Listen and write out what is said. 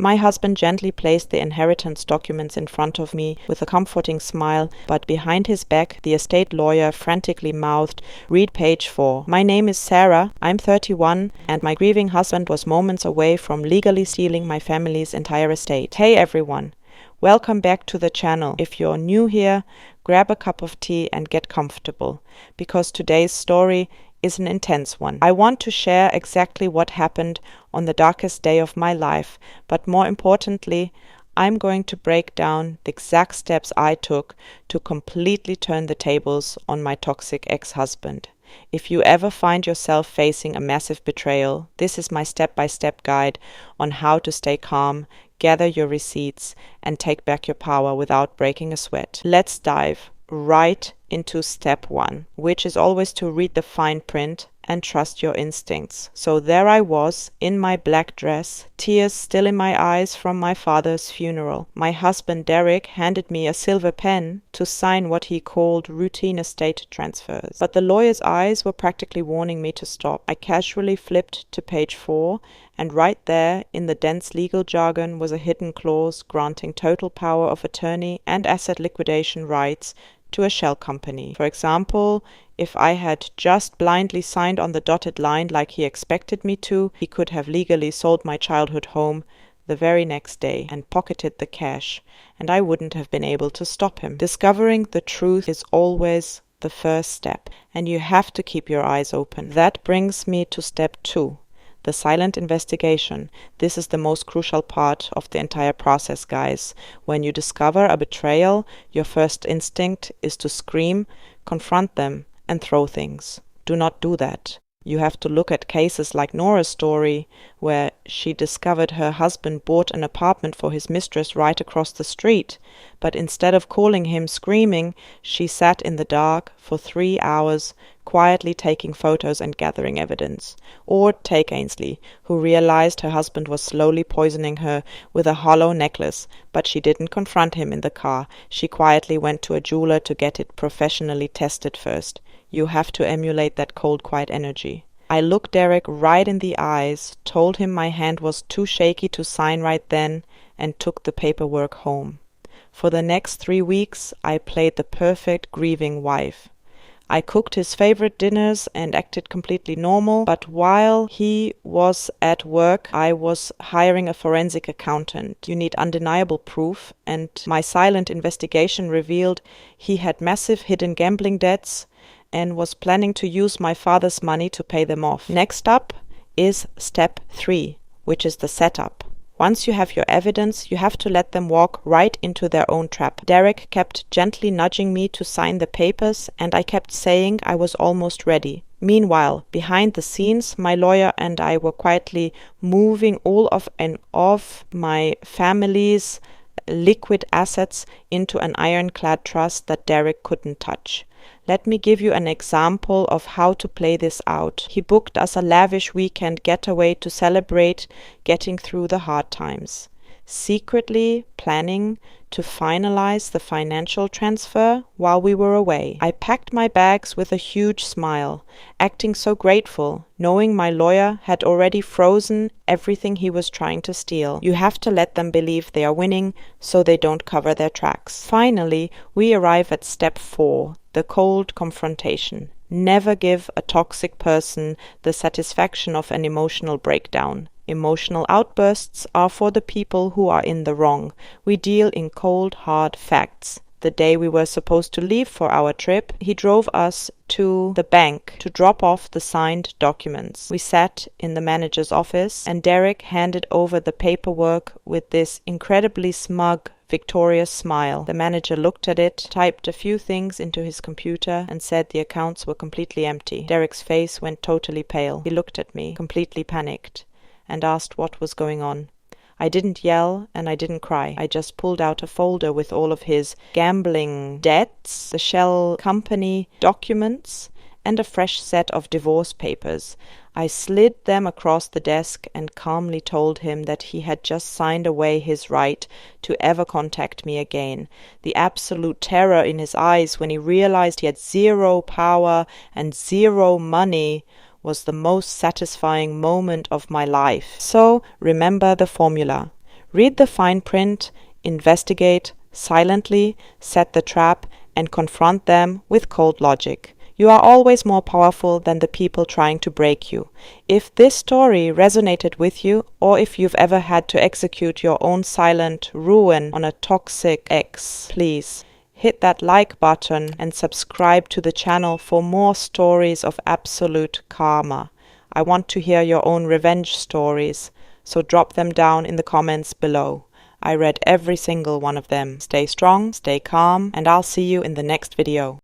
My husband gently placed the inheritance documents in front of me with a comforting smile, but behind his back the estate lawyer frantically mouthed, "Read page 4. My name is Sarah, I'm 31, and my grieving husband was moments away from legally stealing my family's entire estate." Hey everyone! Welcome back to the channel. If you're new here, grab a cup of tea and get comfortable, because today's story is an intense one. I want to share exactly what happened on the darkest day of my life, but more importantly, I'm going to break down the exact steps I took to completely turn the tables on my toxic ex-husband. If you ever find yourself facing a massive betrayal, this is my step-by-step guide on how to stay calm, gather your receipts, and take back your power without breaking a sweat. Let's dive right into step 1, which is always to read the fine print and trust your instincts. So there I was, in my black dress, tears still in my eyes from my father's funeral. My husband Derek handed me a silver pen to sign what he called routine estate transfers. But the lawyer's eyes were practically warning me to stop. I casually flipped to page 4, and right there, in the dense legal jargon, was a hidden clause granting total power of attorney and asset liquidation rights to a shell company. For example, if I had just blindly signed on the dotted line like he expected me to, he could have legally sold my childhood home the very next day and pocketed the cash, and I wouldn't have been able to stop him. Discovering the truth is always the first step, and you have to keep your eyes open. That brings me to step 2. The silent investigation. This is the most crucial part of the entire process, guys. When you discover a betrayal, your first instinct is to scream, confront them, and throw things. Do not do that. You have to look at cases like Nora's story, where she discovered her husband bought an apartment for his mistress right across the street, but instead of calling him screaming, she sat in the dark for 3 hours, quietly taking photos and gathering evidence. Or take Ainsley, who realized her husband was slowly poisoning her with a hollow necklace, but she didn't confront him in the car. She quietly went to a jeweler to get it professionally tested first. You have to emulate that cold, quiet energy. I looked Derek right in the eyes, told him my hand was too shaky to sign right then, and took the paperwork home. For the next 3 weeks, I played the perfect grieving wife. I cooked his favorite dinners and acted completely normal, but while he was at work, I was hiring a forensic accountant. You need undeniable proof, and my silent investigation revealed he had massive hidden gambling debts and was planning to use my father's money to pay them off. Next up is step 3, which is the setup. Once you have your evidence, you have to let them walk right into their own trap. Derek kept gently nudging me to sign the papers, and I kept saying I was almost ready. Meanwhile, behind the scenes, my lawyer and I were quietly moving all of my family's liquid assets into an iron-clad trust that Derek couldn't touch. Let me give you an example of how to play this out. He booked us a lavish weekend getaway to celebrate getting through the hard times, secretly planning to finalize the financial transfer while we were away. I packed my bags with a huge smile, acting so grateful, knowing my lawyer had already frozen everything he was trying to steal. You have to let them believe they are winning so they don't cover their tracks. Finally, we arrive at step 4, the cold confrontation. Never give a toxic person the satisfaction of an emotional breakdown. Emotional outbursts are for the people who are in the wrong. We deal in cold, hard facts. The day we were supposed to leave for our trip, he drove us to the bank to drop off the signed documents. We sat in the manager's office, and Derek handed over the paperwork with this incredibly smug, victorious smile. The manager looked at it, typed a few things into his computer, and said the accounts were completely empty. Derek's face went totally pale. He looked at me, completely panicked, and asked what was going on. I didn't yell and I didn't cry. I just pulled out a folder with all of his gambling debts, the shell company documents, and a fresh set of divorce papers. I slid them across the desk and calmly told him that he had just signed away his right to ever contact me again. The absolute terror in his eyes when he realized he had zero power and zero money was the most satisfying moment of my life. So remember the formula. Read the fine print, investigate, silently, set the trap, and confront them with cold logic. You are always more powerful than the people trying to break you. If this story resonated with you, or if you've ever had to execute your own silent ruin on a toxic ex, please hit that like button and subscribe to the channel for more stories of absolute karma. I want to hear your own revenge stories, so drop them down in the comments below. I read every single one of them. Stay strong, stay calm, and I'll see you in the next video.